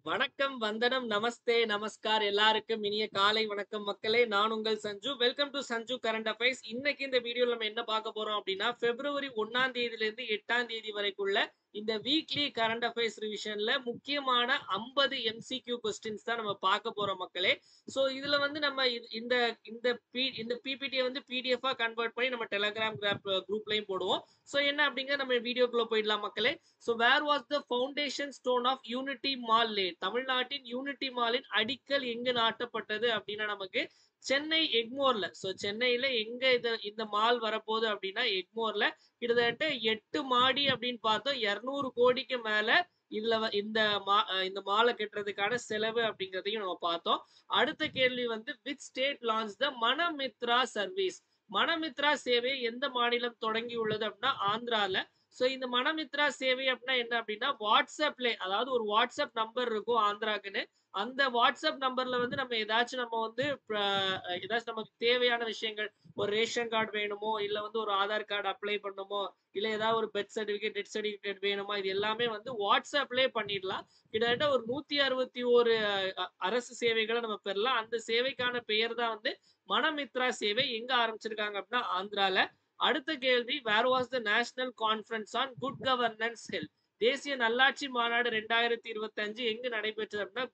வணக்கம், வந்தனம், நமஸ்தே, நமஸ்கார் எல்லாருக்கும் இனிய காலை வணக்கம் மக்களே. நான் உங்கள் Sanju. Welcome to Sanju current affairs. இன்னைக்கு இந்த வீடியோல நம்ம என்ன பார்க்க போறோம் அப்படின்னா, பிப்ரவரி 1ஆம் தேதியிலிருந்து 8ஆம் தேதி வரைக்குள்ள இந்த வீக்லி கரண்ட் அஃபேர்ஸ் ரிவிஷன்ல முக்கியமான 50 எம்சிக்யூ கொஸ்டின்ஸ் தான் நம்ம பார்க்க போறோம் மக்களே. சோ இதுல வந்து நம்ம இந்த இந்த இந்த பிபிடியை வந்து பிடிஎஃப் கன்வெர்ட் பண்ணி நம்ம டெலிகிராம் குரூப்லயும் போடுவோம். சோ என்ன அப்படிங்க நம்ம வீடியோக்குள்ள போயிடலாம் மக்களே. So where was the foundation stone of Unity Mall laid? தமிழ்நாட்டின் யூனிட்டி மாலின் அடிக்கல் எங்கு நாட்டப்பட்டது அப்படின்னா நமக்கு சென்னை எக்மோர்ல. சோ சென்னையில எங்க இந்த மால் வரப்போகுது அப்படின்னா எக்மோர்ல கிட்டத்தட்ட 8 மாடி அப்படின்னு பார்த்தோம். 200 கோடிக்கு மேல இதுல இந்த மாலை கட்டுறதுக்கான செலவு அப்படிங்கிறதையும் நம்ம பார்த்தோம். அடுத்த கேள்வி வந்து which state launch the Manamitra service? Manamitra சேவை எந்த மாநிலம் தொடங்கி உள்ளது அப்படின்னா ஆந்திரால. சோ இந்த மனமித்ரா சேவை அப்படின்னா என்ன அப்படின்னா வாட்ஸ்அப்ல, அதாவது ஒரு வாட்ஸ்அப் நம்பர் இருக்கும் ஆந்திராக்குன்னு. அந்த வாட்ஸ்அப் நம்பர்ல வந்து நம்ம ஏதாச்சும் நமக்கு தேவையான விஷயங்கள், ஒரு ரேஷன் கார்டு வேணுமோ, இல்ல வந்து ஒரு ஆதார் கார்டு அப்ளை பண்ணணுமோ, இல்ல ஏதாவது ஒரு பெர்த் சர்டிபிகேட், டெத் சர்டிபிகேட் வேணுமா, இது எல்லாமே வந்து வாட்ஸ்அப்லயே பண்ணிடலாம். கிட்டத்தட்ட ஒரு 161 அரசு சேவைகளை நம்ம பெறலாம். அந்த சேவைக்கான பெயர் தான் வந்து மனமித்ரா சேவை. எங்க ஆரம்பிச்சிருக்காங்க அப்படின்னா ஆந்திரால. அடுத்த கேள்வி, where was the national conference on good governance held? தேசிய நல்லாட்சி மாநாடு 2025 எங்கு நடைபெற்றது அப்படின்னா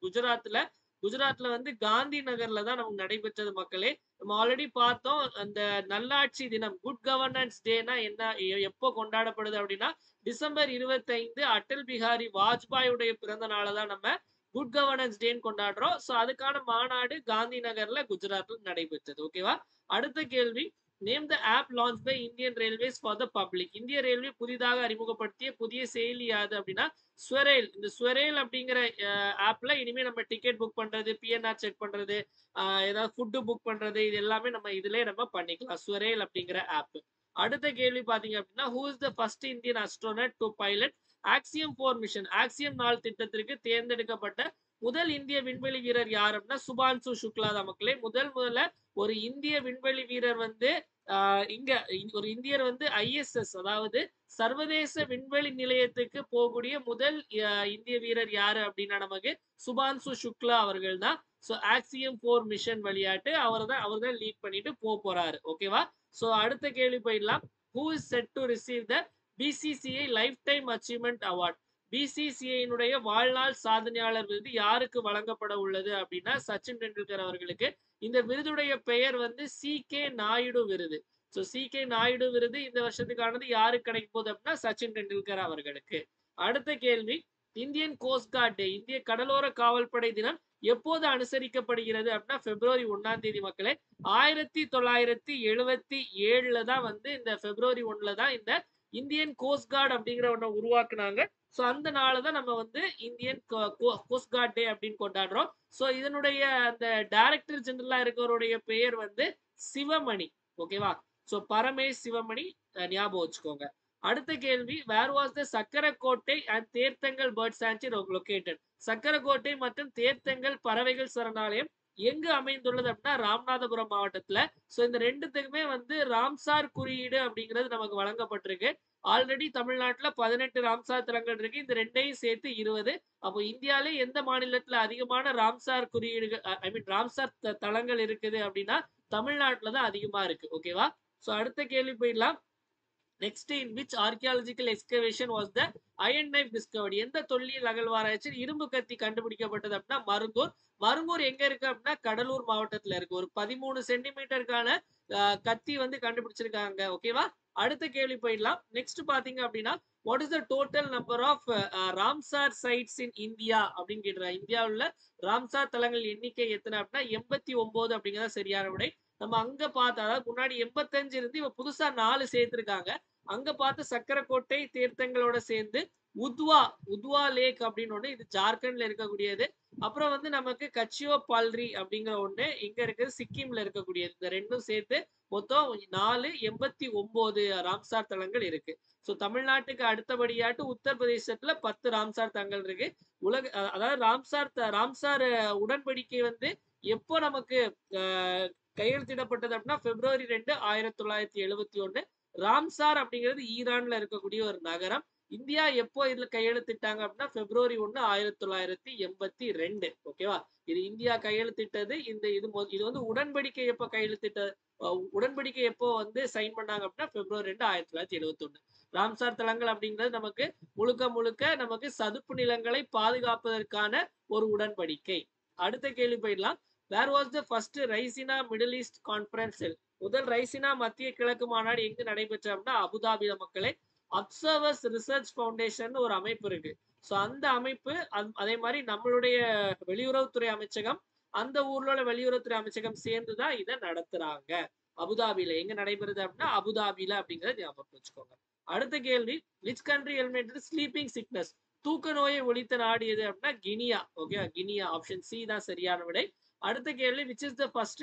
குஜராத்ல வந்து காந்தி நகர்ல தான் நமக்கு நடைபெற்றது மக்களே. நம்ம ஆல்ரெடி பார்த்தோம் அந்த நல்லாட்சி தினம், குட் கவர்னன்ஸ் டேனா என்ன, எப்போ கொண்டாடப்படுது அப்படின்னா டிசம்பர் 25 அடல் பிஹாரி வாஜ்பாயுடைய பிறந்த நாளை தான் நம்ம குட் கவர்னன்ஸ் டேன்னு கொண்டாடுறோம். சோ அதுக்கான மாநாடு காந்தி நகர்ல குஜராத்ல நடைபெற்றது. ஓகேவா? அடுத்த கேள்வி, name the app launch by Indian railways for the public. இந்திய ரயில்வே புதிதாக அறிமுகப்படுத்திய புதிய செயலி யாது அப்படின்னா ஸ்வரேல். இந்த ஸ்வரேல் அப்படிங்கிற ஆப்ல இனிமே நம்ம டிக்கெட் புக் பண்றது, பிஎன்ஆர் செக் பண்றது, ஏதாவது ஃபுட்டு புக் பண்றது, இது எல்லாமே நம்ம இதுலயே நம்ம பண்ணிக்கலாம், ஸ்வரேல் அப்படிங்கிற ஆப். அடுத்த கேள்வி பாத்தீங்க அப்படின்னா who is the first Indian astronaut to pilot Axiom 4 mission? Axiom 4 திட்டத்திற்கு தேர்ந்தெடுக்கப்பட்ட முதல் இந்திய விண்வெளி வீரர் யார் அப்படின்னா சுபான்சு சுக்லா தான் மக்களே. முதல்ல ஒரு இந்திய விண்வெளி வீரர் வந்து ஒரு இந்தியர் வந்து ஐஎஸ்எஸ், அதாவது சர்வதேச விண்வெளி நிலையத்துக்கு போகக்கூடிய முதல் இந்திய வீரர் யாரு அப்படின்னா நமக்கு சுபான்சு சுக்லா அவர்கள் தான். சோ ஆக்சியம் 4 மிஷன் விளையாட்டு அவர் தான் லீட் பண்ணிட்டு போறாரு. ஓகேவா? சோ அடுத்த கேள்வி போயிடலாம். Who is set to receive the BCCI lifetime achievement award? பிசிசிஐனுடைய வாழ்நாள் சாதனையாளர் விருது யாருக்கு வழங்கப்பட உள்ளது அப்படின்னா சச்சின் டெண்டுல்கர் அவர்களுக்கு. இந்த விருதுடைய பெயர் வந்து சி.கே. நாயுடு விருது. சோ சி.கே. நாயுடு விருது இந்த வருஷத்துக்கானது யாருக்கு கிடைக்க போகுது அப்படின்னா சச்சின் டெண்டுல்கர் அவர்களுக்கு. அடுத்த கேள்வி, இந்தியன் கோஸ்ட் கார்ட் டே, இந்திய கடலோர காவல்படை தினம் எப்போது அனுசரிக்கப்படுகிறது அப்படின்னா பிப்ரவரி 1ஆம் தேதி மக்களே. 1977 தான் வந்து இந்த பிப்ரவரி 1 தான் இந்த இந்தியன் கோஸ்ட் கார்டு அப்படிங்கிற ஒன்றை உருவாக்குனாங்க. சோ அந்த நாளை தான் நம்ம வந்து இந்தியன் கோஸ்ட் கார்ட் டே அப்படின்னு கொண்டாடுறோம். சோ இதனுடைய அந்த டைரக்டர் ஜெனரலா இருக்கிறவருடைய பெயர் வந்து சிவமணி. ஓகேவா? சோ பரமேஷ் சிவமணி, ஞாபகம் வச்சுக்கோங்க. அடுத்த கேள்வி, where was the Chakkarakottai and Therthangal bird sanctuary located? சக்கரக்கோட்டை மற்றும் தேர்த்தங்கல் பறவைகள் சரணாலயம் எங்கு அமைந்துள்ளது அப்படின்னா ராமநாதபுரம் மாவட்டத்துல. சோ இந்த ரெண்டுத்துக்குமே வந்து ராம்சார் குறியீடு அப்படிங்கிறது நமக்கு வழங்கப்பட்டிருக்கு. ஆல்ரெடி தமிழ்நாட்டுல 18 ராம்சார் தலங்கள் இருக்கு. இந்த ரெண்டையும் சேர்த்து 20. அப்போ இந்தியாவிலே எந்த மாநிலத்துல அதிகமான ராம்சார் குறியீடுகள், ஐ மீன் ராம்சார் தலங்கள் இருக்குது அப்படின்னா தமிழ்நாட்டுல தான் அதிகமா இருக்கு. ஓகேவா? சோ அடுத்த கேள்வி போயிடலாம். Next, in which archaeological excavation was the iron knife discovered? எந்த தொல்லியல் அகழ்வாராய்ச்சியில் இரும்பு கத்தி கண்டுபிடிக்கப்பட்டது அப்படின்னா மருங்கூர். மருங்கூர் எங்க இருக்கு அப்படின்னா கடலூர் மாவட்டத்துல இருக்கு. ஒரு 13 சென்டிமீட்டருக்கான கத்தி வந்து கண்டுபிடிச்சிருக்காங்க. ஓகேவா? அடுத்த கேள்வி போயிடலாம். நெக்ஸ்ட் பாத்தீங்க அப்படின்னா what is the total number of Ramsar sites in India அப்படின்னு கேட்டுறாங்க. இந்தியாவுல ராம்சார் தலங்கள் எண்ணிக்கை எத்தனை அப்படின்னா 89 அப்படிங்கிறத சரியான விடை. நம்ம அங்க பார்த்தா, அதாவது முன்னாடி 85 இருந்து இப்ப புதுசா 4 சேர்த்திருக்காங்க. அங்க பார்த்த சக்கரக்கோட்டை தீர்த்தங்களோட சேர்ந்து உத்வா லேக் அப்படின்னு ஒண்ணு, இது ஜார்க்கண்ட்ல இருக்கக்கூடியது. அப்புறம் வந்து நமக்கு கச்சியோ பால்ரி அப்படிங்கிற ஒண்ணு இங்க இருக்குது, சிக்கிம்ல இருக்கக்கூடியது. இந்த ரெண்டும் சேர்த்து மொத்தம் 89 ராம்சார் தலங்கள் இருக்கு. சோ தமிழ்நாட்டுக்கு அடுத்தபடியாட்டு உத்தரப்பிரதேசத்துல 10 ராம்சார் தலங்கள் இருக்கு. அதாவது ராம்சார் உடன்படிக்கை வந்து எப்போ நமக்கு கையெழுத்திடப்பட்டது அப்படின்னா பிப்ரவரி 2, 1971. ராம்சார் அப்படிங்கிறது ஈரான்ல இருக்கக்கூடிய ஒரு நகரம். இந்தியா எப்போ இதுல கையெழுத்திட்டாங்க அப்படின்னா பிப்ரவரி 1 1982. ஓகேவா? இது இந்தியா கையெழுத்திட்டது. இது வந்து உடன்படிக்கை எப்போ கையெழுத்திட்ட உடன்படிக்கை எப்போ வந்து சைன் பண்ணாங்க அப்படின்னா பிப்ரவரி 2 1971. ராம்சார் தளங்கள் அப்படிங்கிறது நமக்கு முழுக்க முழுக்க நமக்கு சதுப்பு நிலங்களை பாதுகாப்பதற்கான ஒரு உடன்படிக்கை. அடுத்த கேள்வி போயிடலாம். Where was the first Raisina middle east conference held? முதல் ரைசினா மத்திய கிழக்கு மாநாடு எங்கு நடைபெற்ற அப்படின்னா அபுதாபில மக்களே. அப்சர்வர்ஸ் ரிசர்ச் ஃபவுண்டேஷன் ஒரு அமைப்பு இருக்கு. சோ அந்த அமைப்பு அதே மாதிரி நம்மளுடைய வெளியுறவுத்துறை அமைச்சகம், அந்த ஊர்ல உள்ள வெளியுறவுத்துறை அமைச்சகம் சேர்ந்துதான் இதை நடத்துறாங்க. அபுதாபில எங்க நடைபெறுது அப்படின்னா அபுதாபில அப்படிங்கறத ஞாபகம் வச்சுக்கோங்க. அடுத்த கேள்வி, which country eliminated sleeping sickness? தூக்க நோயை ஒழித்த நாடு எது அப்படின்னா Guinea. Okay, Guinea. Option C தான் சரியான விடை. அடுத்த கேள்வி, which is the first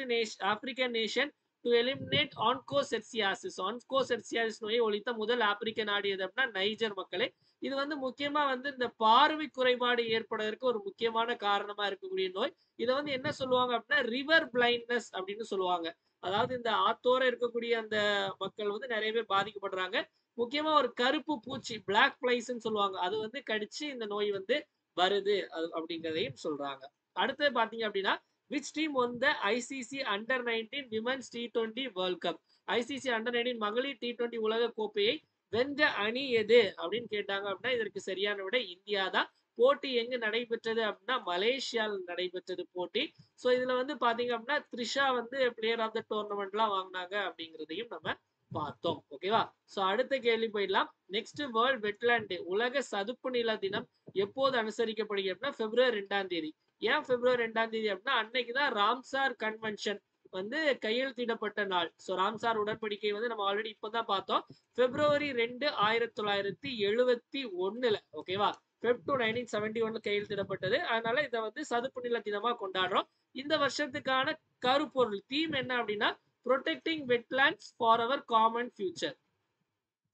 African nation to eliminate onchocerciasis? Onchocerciasis நோயை ஒழித்த முதல் ஆப்பிரிக்க நாடு எது அப்படின்னா நைஜர் மக்களே. இது வந்து முக்கியமா வந்து இந்த பார்வை குறைபாடு ஏற்படுவதற்கு ஒரு முக்கியமான காரணமா இருக்கக்கூடிய நோய். இதை வந்து என்ன சொல்லுவாங்க அப்படின்னா ரிவர் பிளைண்ட்னஸ் அப்படின்னு சொல்லுவாங்க. அதாவது இந்த ஆத்தோர இருக்கக்கூடிய அந்த மக்கள் வந்து நிறைய பேர் பாதிக்கப்படுறாங்க. முக்கியமா ஒரு கருப்பு பூச்சி, பிளாக் பிளைஸ்ன்னு சொல்லுவாங்க, அது வந்து கடிச்சு இந்த நோய் வந்து வருது அப்படிங்கிறதையும் சொல்றாங்க. அடுத்தது பாத்தீங்க அப்படின்னா which team won the ICC Under-19 Women's T20 World Cup? ICC Under-19 மகளிர் T20 உலக கோப்பையை வென்ற அணி எது அப்படின்னு கேட்டாங்க அப்படின்னா இதற்கு சரியான விட இந்தியா தான். போட்டி எங்கு நடைபெற்றது அப்படின்னா மலேசியாவில் நடைபெற்றது போட்டி. சோ இதுல வந்து பாத்தீங்க அப்படின்னா த்ரிஷா வந்து பிளேயர் ஆஃப் த டோர்னமெண்ட் எல்லாம் வாங்கினாங்க அப்படிங்கிறதையும் நம்ம பார்த்தோம். ஓகேவா? சோ அடுத்த கேள்வி போயிடலாம். நெக்ஸ்ட், வேர்ல்ட் வெட்லேண்ட் டே, உலக சதுப்பு நில தினம் எப்போது அனுசரிக்கப்படுகிறது? பிப்ரவரி 2ஆம் தேதி. ஏன் பிப்ரவரி 2ஆம் தேதி அப்படின்னா அன்னைக்குதான் ராம்சார் கன்வென்ஷன் வந்து கையெழுத்திடப்பட்ட நாள். சோ ராம்சார் உடன்படிக்கை வந்து நம்ம ஆல்ரெடி இப்பதான் பார்த்தோம். பிப்ரவரி 2 1971. ஓகேவா? Feb 2 1971 கையெழுத்திடப்பட்டது. அதனால இதை வந்து சதுப்பு நில தினமா கொண்டாடுறோம். இந்த வருஷத்துக்கான கருப்பொருள் தீம் என்ன அப்படின்னா protecting wetlands for our common future.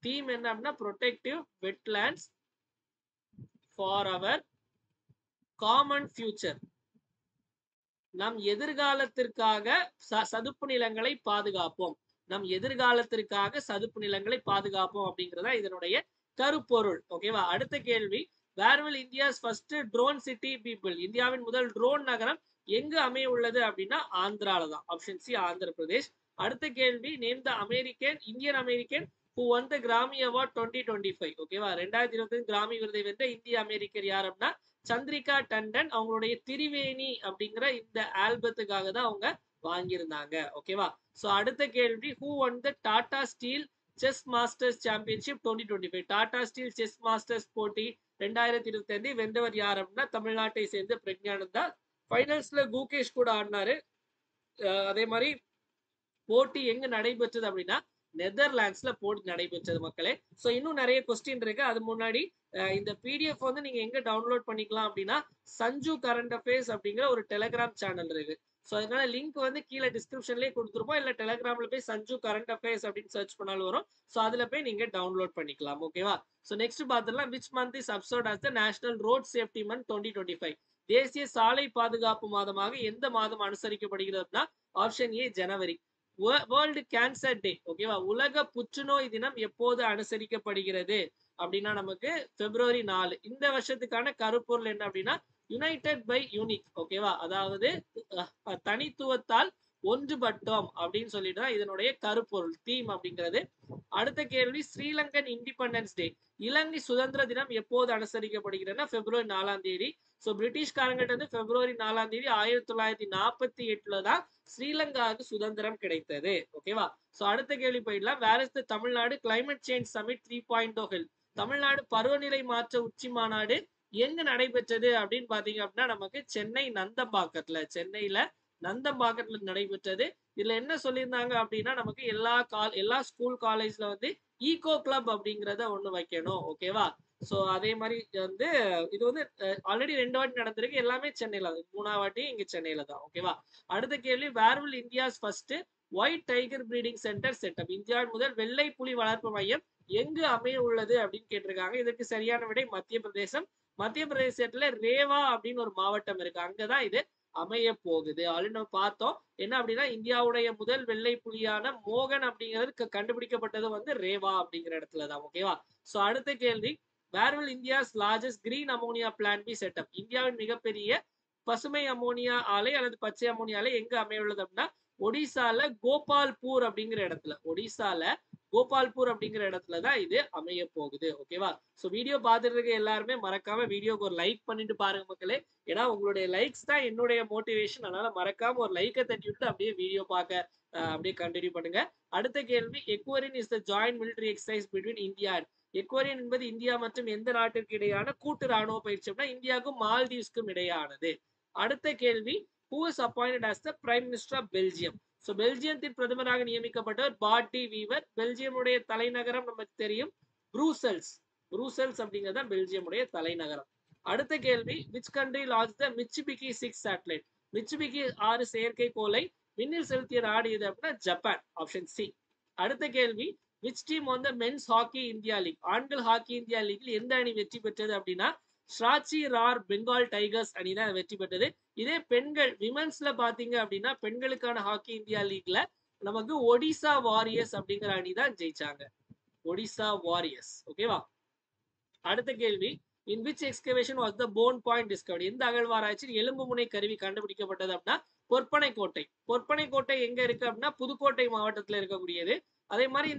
Theme என்ன அப்படின்னா protective wetlands for our common future. நம் எதிர்காலத்திற்காக சதுப்பு நிலங்களை பாதுகாப்போம். நம் எதிர்காலத்திற்காக சதுப்பு நிலங்களை பாதுகாப்போம் அப்படிங்கறதா இதனுடைய கருப்பொருள். ஓகேவா? அடுத்த கேள்வி, where will India's first drone city be built? இந்தியாவின் முதல் ட்ரோன் நகரம் எங்கு அமைய உள்ளது அப்படின்னா ஆந்திரால தான். Option C, Andhra Pradesh. அடுத்த கேள்வி, name the Indian American who won the Grammy Award 2025. ஓகேவா? 2025 கிராமி விருதை வென்ற இந்திய அமெரிக்கர் யார் அப்படின்னா சந்திரிகா டண்டன். அவங்களுடைய திரிவேணி அப்படிங்கிற இந்த ஆல்பத்துக்காக தான் அவங்க வாங்கியிருந்தாங்க. ஓகேவா? சோ அடுத்த கேள்வி, who won the Tata steel chess masters championship 2025? Tata steel chess masters போட்டி 2025 வென்றவர் யார் அப்படின்னா தமிழ்நாட்டை சேர்ந்த பிரக்ஞானந்தா. ஃபைனல்ஸ்ல குகேஷ் கூட ஆடினாரு. அதே மாதிரி போட்டி எங்க நடைபெற்றது அப்படின்னா நெதர்லாண்ட்ஸ்ல போட்டி நடைபெற்றது மக்களே. சோ இன்னும் நிறைய கொஸ்டின் இருக்கு. அது முன்னாடி இந்த பிடிஎஃப் வந்து நீங்க எங்க டவுன்லோட் பண்ணிக்கலாம் அப்படின்னா சஞ்சு கரண்ட் அஃபேர்ஸ் அப்படிங்கிற ஒரு டெலிகிராம் சேனல் இருக்கு. சோ அதனால லிங்க் வந்து கீழே டிஸ்கிரிப்ஷன்லயே கொடுத்துருப்போம். இல்ல டெலிகிராம்ல போய் சஞ்சு கரண்ட் அஃபேர்ஸ் அப்படின்னு சர்ச் பண்ணாலும் வரும். சோ அதுல போய் நீங்க டவுன்லோட் பண்ணிக்கலாம். ஓகேவா? சோ நெக்ஸ்ட் பாத்துடலாம். Which month is observed as the national road safety month 2025? தேசிய சாலை பாதுகாப்பு மாதமாக எந்த மாதம் அனுசரிக்கப்படுகிறது அப்படின்னா ஆப்ஷன் ஏ, ஜனவரி. வேர்ல்டு கேன்சர் டே, ஓகேவா, உலக புற்றுநோய் தினம் எப்போது அனுசரிக்கப்படுகிறது அப்படின்னா நமக்கு பிப்ரவரி 4. இந்த வருஷத்துக்கான கருப்பொருள் என்ன அப்படின்னா யுனைடெட் பை யூனிக். ஓகேவா? அதாவது தனித்துவத்தால் ஒன்றுபட்டோம் அப்படின்னு சொல்லிட்டு தான் இதனுடைய கருப்பொருள் தீம் அப்படிங்கிறது. அடுத்த கேள்வி, ஸ்ரீலங்கன் இண்டிபெண்டன்ஸ் டே, இலங்கை சுதந்திர தினம் எப்போது அனுசரிக்கப்படுகிறதுனா பிப்ரவரி 4ஆம் தேதி. சோ பிரிட்டிஷ்காரங்கிட்ட வந்து பிப்ரவரி 4ஆம் தேதி 1948 தான் ஸ்ரீலங்காவுக்கு சுதந்திரம் கிடைத்தது. ஓகேவா? சோ அடுத்த கேள்வி போயிடலாம். Where is the Tamil Nadu climate change submit 3.0 health? Tamil Nadu பருவநிலை மாற்ற உச்சி மாநாடு எங்க நடைபெற்றது அப்படின்னு பாத்தீங்க அப்படின்னா நமக்கு சென்னை நந்தம்பாக்கத்துல, சென்னையில நந்தம்பாக்கத்துல நடைபெற்றது. இதுல என்ன சொல்லியிருந்தாங்க அப்படின்னா நமக்கு எல்லா ஸ்கூல் காலேஜ்ல வந்து ஈகோ கிளப் அப்படிங்கறத ஒண்ணு வைக்கணும். ஓகேவா? சோ அதே மாதிரி வந்து இது வந்து ஆல்ரெடி 2 வாட்டி நடந்திருக்கு. எல்லாமே சென்னையில, 3ஆவது வாட்டி இங்க சென்னையில தான். ஓகேவா? அடுத்த கேள்வி, where will India's first white tiger breeding centre set up? இந்தியாவின் முதல் வெள்ளை புலி வளர்ப்பு மையம் எங்கு அமைய உள்ளது அப்படின்னு கேட்டிருக்காங்க. இதற்கு சரியான விடை மத்திய பிரதேசம். மத்திய பிரதேசத்துல ரேவா அப்படின்னு ஒரு மாவட்டம் இருக்கு, அங்கதான் இது அமைய போகுது. ஆல்ரெடி நம்ம பார்த்தோம். என்ன அப்படின்னா இந்தியாவுடைய முதல் வெள்ளை புலியான மோகன் அப்படிங்கிறது கண்டுபிடிக்கப்பட்டது வந்து ரேவா அப்படிங்கிற இடத்துலதான். ஓகேவா? சோ அடுத்த கேள்வி, where will India's largest green ammonia plant be set up? இந்தியாவின் மிகப்பெரிய பசுமை அமோனியா ஆலை அல்லது பச்சை அமோனியா ஆலை எங்க அமைய உள்ளது அப்படின்னா ஒடிசால கோபால்பூர் அப்படிங்கிற இடத்துல, ஒடிசால கோபால்பூர் அப்படிங்கிற இடத்துல தான் இது அமைய போகுது. ஓகேவா? சோ வீடியோ பார்த்துட்டு இருக்க எல்லாருமே மறக்காம வீடியோக்கு ஒரு லைக் பண்ணிட்டு பாருங்க மக்களே. ஏன்னா உங்களுடைய லைக்ஸ் தான் என்னுடைய மோட்டிவேஷன். அதனால மறக்காம ஒரு லைக்கை தட்டி விட்டு அப்படியே வீடியோ பார்க்க அப்படியே கண்டினியூ பண்ணுங்க. அடுத்த கேள்வி, Ekuverin is the joint military exercise between India. Ekuverin என்பது இந்தியா மற்றும் எந்த நாட்டிற்கு இடையான கூட்டு ராணுவ பயிற்சி அப்படின்னா இந்தியாவுக்கும் மால்தீவ்ஸ்க்கும் இடையானது. அடுத்த கேள்வி, who is appointed as the prime minister of Belgium? So பெல்ஜியத்தின் பிரதமராக நியமிக்கப்பட்டவர் பாட் டி வீவர். பெல்ஜியமுடைய தலைநகரம் நமக்கு தெரியும் ப்ரூசல்ஸ். ப்ரூசல்ஸ் அப்படிங்கிறது பெல்ஜியமுடைய தலைநகரம். அடுத்த கேள்வி, which country launched the Mitsubishi 6 satellite? மிட்சுபிகி 6 செயற்கைக்கோளை விண்ணில் செலுத்திய நாடு எது அப்படின்னா ஜப்பான். Option C. அடுத்த கேள்வி, which team won the men's hockey India league? ஆண்கள் ஹாக்கி இந்தியா லீக்ல எந்த அணி வெற்றி பெற்றது அப்படின்னா ஷாச்சி ரார் பெங்கால் டைகர்ஸ் அணி தான் வெற்றி பெற்றது. இதே பெண்கள் விமன்ஸ்ல பாத்தீங்க அப்படின்னா பெண்களுக்கான ஹாக்கி இந்தியா லீக்ல நமக்கு ஒடிசா வாரியர்ஸ் அப்படிங்கிற அணி தான் ஜெயிச்சாங்க. ஒடிசா வாரியர்ஸ். ஓகேவா? அடுத்த கேள்வி, in which excavation was the phone point discovered? எந்த அகழ்வாராய்ச்சியில் எலும்பு முனை கருவி கண்டுபிடிக்கப்பட்டது அப்படின்னா பொற்பனை கோட்டை. பொற்பனை கோட்டை எங்க இருக்கு அப்படின்னா புதுக்கோட்டை மாவட்டத்துல இருக்கக்கூடியது. அதே மாதிரி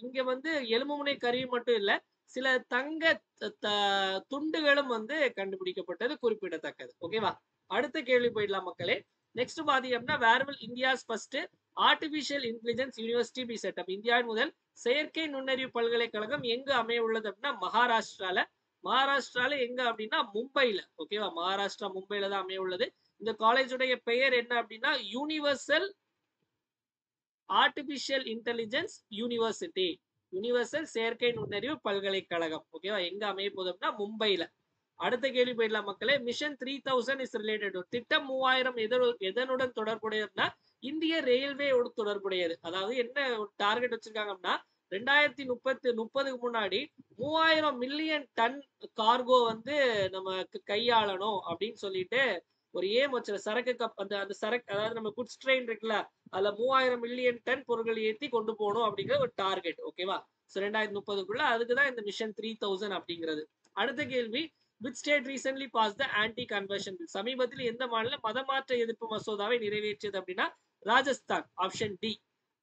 இங்க வந்து எலும்பு முனை கருவி மட்டும் இல்ல, சில தங்க துண்டுகளும் வந்து கண்டுபிடிக்கப்பட்டது குறிப்பிடத்தக்கது. ஓகேவா? அடுத்த கேள்வி போயிடலாம் மக்களே. நெக்ஸ்ட் பாத்தீங்கன்னா where will India's first artificial intelligence university be set up? இந்தியாவின் முதல் செயற்கை நுண்ணறிவு பல்கலைக்கழகம் எங்க அமைய உள்ளது அப்படின்னா மகாராஷ்டிரால. மகாராஷ்டிரால எங்க அப்படின்னா மும்பைல. ஓகேவா? மகாராஷ்டிரா மும்பைல தான் அமைய உள்ளது. இந்த காலேஜுடைய பெயர் என்ன அப்படின்னா universal artificial intelligence university. Universal செயற்கை நுண்ணறிவு பல்கலைக்கழகம். ஓகேவா? எங்க அமைய போகுது அப்படின்னா மும்பைல. அடுத்த கேள்வி போயிடலாம் மக்களே. Mission 3000 is related. திட்டம் 3000 எதனுடன் தொடர்புடையதுன்னா இந்திய ரயில்வேயோடு தொடர்புடையது. அதாவது என்ன டார்கெட் வச்சிருக்காங்கன்னா 2030க்கு முன்னாடி 3000 மில்லியன் டன் கார்கோ வந்து நமக்கு கையாளணும் அப்படின்னு சொல்லிட்டு ஒரு ஏம் வச்சிரு சரக்கு அந்த சரக்கு, அதாவது நம்ம குட்ஸ் ட்ரெயின் இருக்குல்ல, அதுல 3000 மில்லியன் டன் பொருட்கள் ஏற்றி கொண்டு போகணும் அப்படிங்கிற ஒரு டார்கெட். ஓகேவா? 2030க்குள்ள அதுக்குதான் இந்த மிஷன் 3000 அப்படிங்கிறது. அடுத்த கேள்வி, which state recently passed the anti conversion bill? சமீபத்தில் எந்த மாநிலம் மதமாற்ற எதிர்ப்பு மசோதாவை நிறைவேற்றியது அப்படின்னா ராஜஸ்தான். Option D.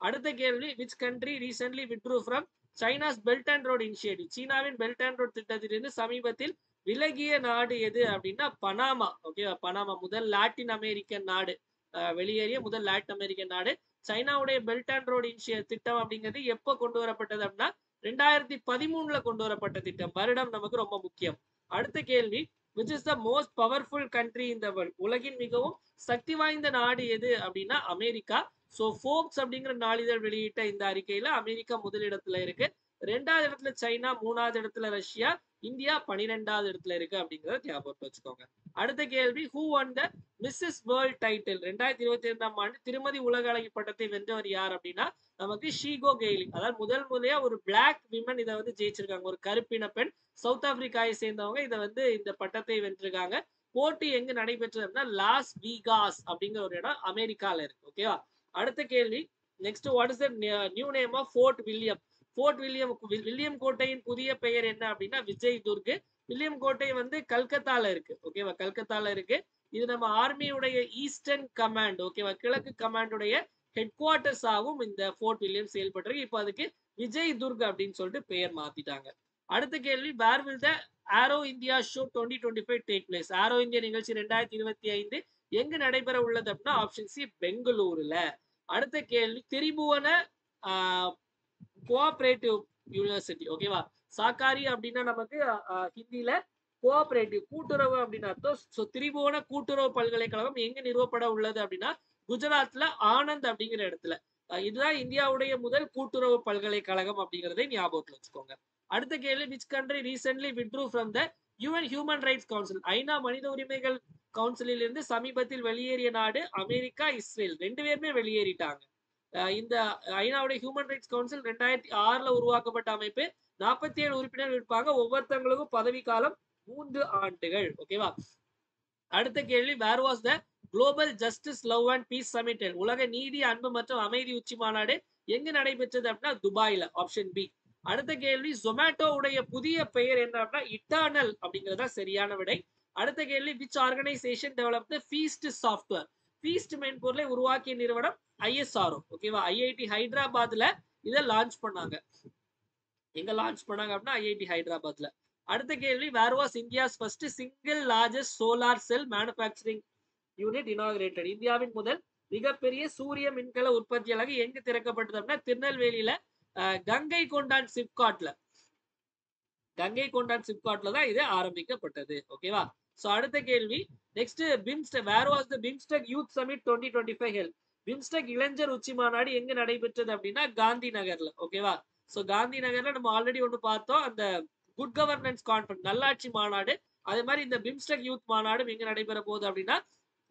அடுத்த கேள்வி, which country recently withdrew from China's Belt and Road Initiative? சீனாவின் பெல்ட் அண்ட் ரோட் திட்டத்திலிருந்து சமீபத்தில் விலகிய நாடு எது அப்படின்னா பனாமா. ஓகேவா? பனாமா முதல் லாட்டின் அமெரிக்கன் நாடு, வெளியேறிய முதல் லாட்டின் அமெரிக்கன் நாடு. சைனாவுடைய பெல்ட் அண்ட் ரோட் திட்டம் அப்படிங்கிறது எப்போ கொண்டு வரப்பட்டது அப்படின்னா 2013ல கொண்டு வரப்பட்ட திட்டம். வருடம் நமக்கு ரொம்ப முக்கியம். அடுத்த கேள்வி, which is the most powerful country in the world? உலகின் மிகவும் சக்தி வாய்ந்த நாடு எது அப்படின்னா அமெரிக்கா. சோ ஃபோர்ப்ஸ் அப்படிங்கிற நாளிதழ் வெளியிட்ட இந்த அறிக்கையில அமெரிக்கா முதலிடத்துல இருக்கு. 2வது இடத்துல சைனா, 3வது இடத்துல ரஷ்யா, இந்தியா 12வது இடத்துல இருக்கு அப்படிங்கறத ஞாபகம் வச்சுக்கோங்க. அடுத்த கேள்வி, who won the Mrs. World title? 2022ஆம் ஆண்டு திருமதி உலக அழகி பட்டத்தை வென்றவர் யார் அப்படின்னா நமக்கு ஷீகோ கெய்லிங். அதாவது முதல் முறையா ஒரு பிளாக் விமன் இதை வந்து ஜெயிச்சிருக்காங்க. ஒரு கருப்பின பெண், சவுத் ஆப்பிரிக்காவை சேர்ந்தவங்க இதை வந்து இந்த பட்டத்தை வென்றிருக்காங்க. போட்டி எங்க நடைபெற்றது அப்படின்னா லாஸ் வீகாஸ் அப்படிங்கிற ஒரு இடம் அமெரிக்கால இருக்கு. ஓகேவா? அடுத்த கேள்வி, next, what is the new name of Fort William? Fort William கோட்டையின் புதிய பெயர் என்ன அப்படின்னா விஜய் துர்க். வில்லியம் கோட்டை வந்து கல்கத்தால இருக்கு. ஓகேவா? கல்கத்தால இருக்கு. இது நம்ம ஆர்மியுடைய ஈஸ்டர்ன் கமாண்ட், ஓகேவா, கிழக்கு கமாண்டுடைய ஹெட் குவார்டர்ஸ் ஆகும் இந்த ஃபோர்ட் வில்லியம் செயல்பட்டு. இப்போ அதுக்கு விஜய் துர்க் அப்படின்னு சொல்லிட்டு பெயர் மாத்திட்டாங்க. அடுத்த கேள்வி, where will the Aero India show 2025 take place? Aero India நிகழ்ச்சி 2025 எங்கு நடைபெற உள்ளது அப்படின்னா ஆப்ஷன் சி பெங்களூருல. அடுத்த கேள்வி, திரிபுவன கோஆபரேட்டிவ் யூனிவர்சிட்டி. ஓகேவா? சாக்காரி அப்படின்னா நமக்கு ஹிந்தியில கோஆபரேட்டிவ் கூட்டுறவு அப்படின்னு அர்த்தம். சோ திரிபுவன கூட்டுறவு பல்கலைக்கழகம் எங்க நிறுவப்பட உள்ளது அப்படின்னா குஜராத்ல ஆனந்த் அப்படிங்கிற இடத்துல. இதுதான் இந்தியாவுடைய முதல் கூட்டுறவு பல்கலைக்கழகம் அப்படிங்கறதை ஞாபகத்துல வச்சுக்கோங்க. அடுத்த கேள்வி, which country recently withdrew from the UN Human Rights Council? ஐநா மனித உரிமைகள் கவுன்சிலில் இருந்து சமீபத்தில் வெளியேறிய நாடு அமெரிக்கா, இஸ்ரேல். 2 பேருமே வெளியேறிட்டாங்க. இந்த ஐநாவுடைய ஹியூமன் ரைட்ஸ் கவுன்சில் 2006ல உருவாக்கப்பட்ட அமைப்பு. 47 உறுப்பினர்கள் இருப்பாங்க. ஒவ்வொருத்தவங்களுக்கும் பதவி காலம் 3 ஆண்டுகள். ஓகேவா? அடுத்த கேள்வி, where was the global justice love and peace summit? உலக நீதி, அன்பு மற்றும் அமைதி உச்சி மாநாடு எங்கு நடைபெற்றது அப்படின்னா துபாயில. Option B. அடுத்த கேள்வி Zomato உடைய புதிய பெயர் என்ன அப்படின்னா இட்டர்னல் அப்படிங்கறதா சரியான விடை. அடுத்த கேள்வி which organization developed the Feast software? Feast மென்பொருளை உருவாக்கிய நிறுவனம் ISRO. ஓகேவா? ஐஐடி ஹைதராபாத்ல இதை லான்ச் பண்ணாங்க. எங்க லான்ச் பண்ணாங்க அப்படின்னா ஐஐடி ஹைதராபாத்ல. அடுத்த கேள்வி where was India's first single largest solar cell manufacturing unit inaugurated? இந்தியாவின் முதல் மிகப்பெரிய சூரிய மின்கல உற்பத்தி அலகு எங்க திறக்கப்பட்டது அப்படின்னா திருநெல்வேலியில கங்கை கொண்டான் சிப்காட்ல தான் இது ஆரம்பிக்கப்பட்டது. ஓகேவா? சோ அடுத்த கேள்வி next BIMSTEC where was the BIMSTEC youth summit 2025 held? BIMSTEC இளைஞர் உச்சி மாநாடு எங்க நடைபெற்றது அப்படின்னா காந்தி நகர்ல. ஓகேவா? சோ காந்தி நகர்ல நம்ம ஆல்ரெடி ஒன்று பார்த்தோம், அந்த குட் கவர்னன்ஸ் கான்ஃபரன்ஸ் நல்லாட்சி மாநாடு. அதே மாதிரி இந்த பிம்ஸ்டெக் யூத் மாநாடு எங்க நடைபெற போகுது அப்படின்னா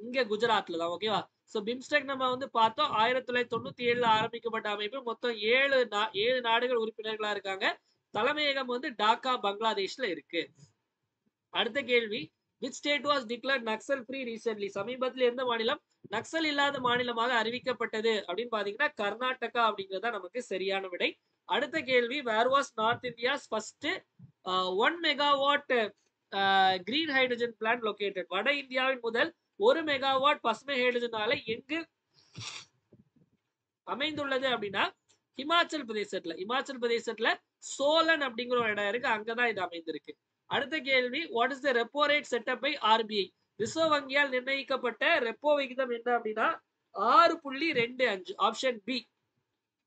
இங்க குஜராத்ல தான். ஓகேவா? சோ பிம்ஸ்டெக் நம்ம வந்து பார்த்தோம் 1997 ஆரம்பிக்கப்பட்ட அமைப்பு. மொத்தம் 7 நாடுகள் உறுப்பினர்களா இருக்காங்க. தலைமையகம் வந்து டாக்கா பங்களாதேஷ்ல இருக்கு. அடுத்த கேள்வி which state was declared Naxal free recently? சமீபத்தில் எந்த மாநிலம் நக்சல் இல்லாத மாநிலமாக அறிவிக்கப்பட்டது அப்படின்னு பாத்தீங்கன்னா கர்நாடகா அப்படிங்கறத நமக்கு சரியான விடை. அடுத்த கேள்வி where was North India's first 1 megawatt green hydrogen plant located? வட இந்தியாவின் முதல் 1 மெகாவாட் பசுமை ஹைட்ரஜன் ஆலை எங்கு அமைந்துள்ளது அப்படின்னா இமாச்சல் பிரதேசத்துல சோலன் அப்படிங்கிற ஒரு இடம் இருக்கு, அங்கதான் இது அமைந்திருக்கு. அடுத்த கேள்வி what is the repo rate set up by RBI? Reserve வங்கியால் நிர்ணயிக்கப்பட்ட ரெப்போ விகிதம் என்ன அப்படின்னா 6.25, ஆப்ஷன் பி.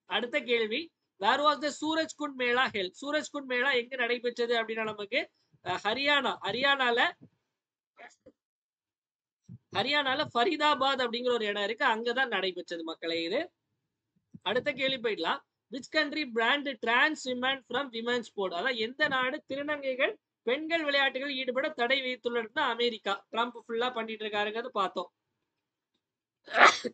அடுத்த கேள்வி where was the Suraj Kund Mela held? Suraj Kund Mela எங்க நடைபெற்றது அப்படின்னா நமக்கு ஹரியானால ஃபரிதாபாத் அப்படிங்கிற ஒரு இடம் இருக்கு, அங்கதான் நடைபெற்றது மக்களே இது. அடுத்த கேள்வி போயிடலாம். which country banned trans women from women's sport? அதான் எந்த நாடு திருநங்கைகள் பெண்கள் விளையாட்டுகளில் ஈடுபட தடை விதித்துள்ளதுன்னா அமெரிக்கா. ட்ரம்ப் ஃபுல்லா பண்ணிட்டு இருக்காருங்கிறது பார்த்தோம்.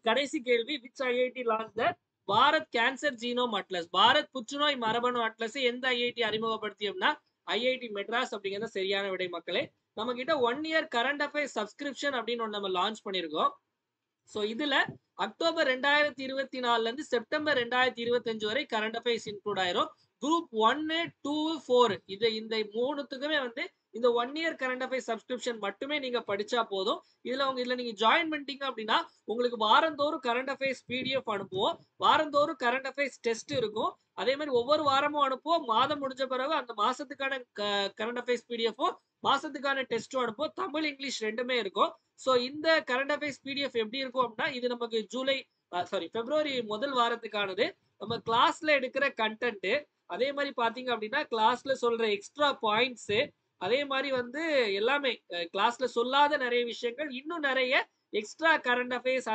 கடைசி கேள்வி which IIT launched the Bharat cancer genome atlas? Bharat புற்றுநோய் மரபணு அட்லஸ் எந்த ஐஐடி அறிமுகப்படுத்தியோம்னா ஐஐடி மெட்ராஸ் அப்படிங்கிறது சரியான விடை மக்களே. நம்ம கிட்ட 1 year கரண்ட் அஃபேர்ஸ் சப்ஸ்கிரிப்ஷன் அப்படின்னு ஒன்று நம்ம லான்ச் பண்ணிருக்கோம். சோ இதுல அக்டோபர் 2024 இருந்து செப்டம்பர் 2025 வரை கரண்ட் அஃபேர்ஸ் இன்க்ளூட் ஆயிரும். குரூப் 1, 2, 4 இந்த 3த்துக்குமே வந்து இந்த 1 year கரண்ட் அஃபேர்ஸ் சப்ஸ்கிரிப்ஷன் மட்டுமே நீங்க படிச்சா போதும். இதுல நீங்க ஜாயின் பண்ணிட்டீங்க அப்படின்னா உங்களுக்கு வாரந்தோறும் கரண்ட் அஃபேர்ஸ் பிடிஎஃப் அனுப்புவோம், வாரந்தோறும் கரண்ட் அஃபேர்ஸ் டெஸ்ட் இருக்கும். அதே மாதிரி ஒவ்வொரு வாரமும் அனுப்புவோம். மாதம் முடிஞ்ச பிறகு அந்த மாசத்துக்கான கரண்ட் அஃபேர்ஸ் பிடிஎஃப்பும் மாசத்துக்கான டெஸ்ட்டும் அனுப்புவோம். தமிழ் இங்கிலீஷ் ரெண்டுமே இருக்கும். சோ இந்த கரண்ட் அஃபேர்ஸ் பிடிஎஃப் எப்படி இருக்கும் அப்படின்னா இது நமக்கு பிப்ரவரி முதல் வாரத்துக்கானது. நம்ம கிளாஸ்ல எடுக்கிற கண்டென்ட், அதே மாதிரி பாத்தீங்க அப்படின்னா கிளாஸ்ல சொல்ற எக்ஸ்ட்ரா பாயிண்ட்ஸ், அதே மாதிரி வந்து எல்லாமே கிளாஸ்ல சொல்லாத நிறைய விஷயங்கள், இன்னும் நிறைய எக்ஸ்ட்ரா கரண்ட் அஃபேர்ஸ்,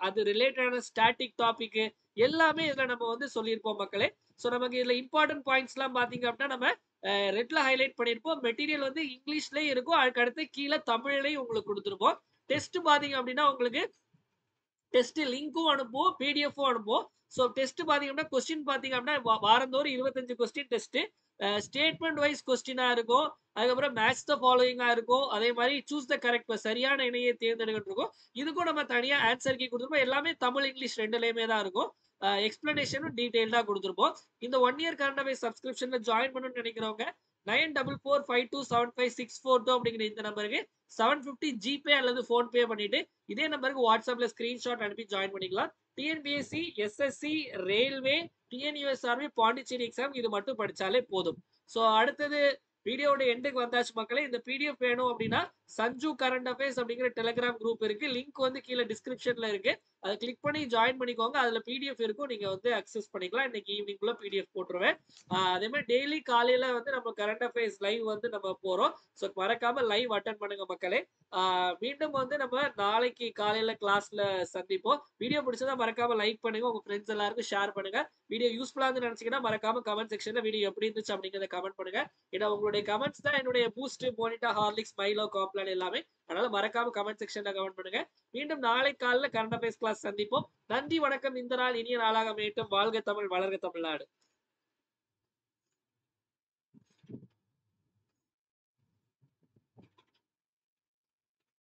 அது ரிலேட்டடான ஸ்டாட்டிக் டாபிக் எல்லாமே இதுல நம்ம வந்து சொல்லியிருப்போம் மக்களே. சோ நமக்கு இதுல இம்பார்ட்டன்ட் பாயிண்ட்ஸ் எல்லாம் பாத்தீங்க அப்படின்னா நம்ம ரெட்ல ஹைலைட் பண்ணிருப்போம். மெட்டீரியல் வந்து இங்கிலீஷ்லயும் இருக்கும், அதுக்கு அடுத்து கீழே தமிழ்லயும் உங்களுக்கு கொடுத்துருப்போம். டெஸ்ட் பாத்தீங்க அப்படின்னா உங்களுக்கு டெஸ்ட் லிங்க்கும் அனுப்புவோம், பிடிஎஃப்பும் அனுப்புவோம். ஸோ டெஸ்ட் பாத்தீங்க அப்படின்னா கொஸ்டின் பாத்தீங்க அப்படின்னா வாரந்தோறும் 25 கொஸ்டின் டெஸ்ட், ஸ்டேட்மெண்ட் வைஸ் கொஸ்டினா இருக்கும், அதுக்கப்புறம் மேட்ச் த ஃபாலோயிங்கா இருக்கும், அதே மாதிரி சூஸ் த கரெக்ட் சரியான இணையை தேர்ந்தெடுக்கிட்டு இருக்கும். இதுக்கும் நம்ம தனியா ஆன்சர் கீ கொடுத்துருப்போம். எல்லாமே தமிழ் இங்கிலீஷ் ரெண்டுலயுமே தான் இருக்கும். எக்ஸ்பிளனேஷனும் டீடைல்டா கொடுத்துருப்போம். இந்த 1 year கரண்ட் அஃபேர்ஸ் சப்ஸ்கிரிப்ஷன்ல ஜாயின் பண்ணணும்னு நினைக்கிறவங்க 9445275642 அப்படிங்கிற இந்த நம்பருக்கு 750 ஜிபே அல்லது போன்பே பண்ணிட்டு இதே நம்பருக்கு வாட்ஸ்அப்ல ஸ்கிரீன்ஷாட் அனுப்பி ஜாயின் பண்ணிக்கலாம். TNPSC, SSC, railway, TNUSRB, Pondicherry exam இது மட்டும் படிச்சாலே போதும். சோ அடுத்தது வீடியோட எண்டுக்கு வந்தாச்சு மக்களே. இந்த பிடிஎஃப் வேணும் அப்படின்னா சஞ்சு கரண்ட் அஃபேர்ஸ் அப்படிங்கிற டெலிகிராம் குரூப் இருக்கு, லிங்க் வந்து கீழே டிஸ்கிரிப்ஷன்ல இருக்கு, அதை கிளிக் பண்ணி ஜாயின் பண்ணிக்கோங்க. அதுல பிடிஎஃப் இருக்கும், நீங்க வந்து அக்சஸ் பண்ணிக்கலாம். இன்னைக்கு ஈவினிங் குள்ள பிடிஎஃப் போட்டுருவேன். அதே மாதிரி டெய்லி காலையில வந்து நம்ம கரண்ட் அஃபேர்ஸ் லைவ் வந்து நம்ம போறோம். ஸோ மறக்காம லைவ் அட்டன் பண்ணுங்க மக்களே. மீண்டும் வந்து நம்ம நாளைக்கு காலையில கிளாஸ்ல சந்திப்போம். வீடியோ பிடிச்சதா மறக்காம லைக் பண்ணுங்க, உங்க ஃப்ரெண்ட்ஸ் எல்லாருக்கும் ஷேர் பண்ணுங்க. வீடியோ யூஸ்ஃபுல்லா இருந்து நினைச்சீங்கன்னா மறக்காம கமெண்ட் செக்ஷன்ல வீடியோ எப்படி இருந்துச்சு அப்படிங்கறத கமெண்ட் பண்ணுங்க. ஏன்னா உங்களுடைய கமெண்ட்ஸ் தான் என்னுடைய பூஸ்ட், போனிட்டா, ஹார்லிக்ஸ், மைலோ, காம்ப்ளான் எல்லாமே. அதனால மறக்காம கமெண்ட் செக்ஷன்ல கமெண்ட் பண்ணுங்க. மீண்டும் நாளை காலையில கரண்ட் அஃபேர்ஸ் கிளாஸ் சந்திப்போம். நன்றி, வணக்கம். இந்த நாள் இனிய நாளாக அமையட்டும். வாழ்க தமிழ், வளர்க தமிழ்நாடு.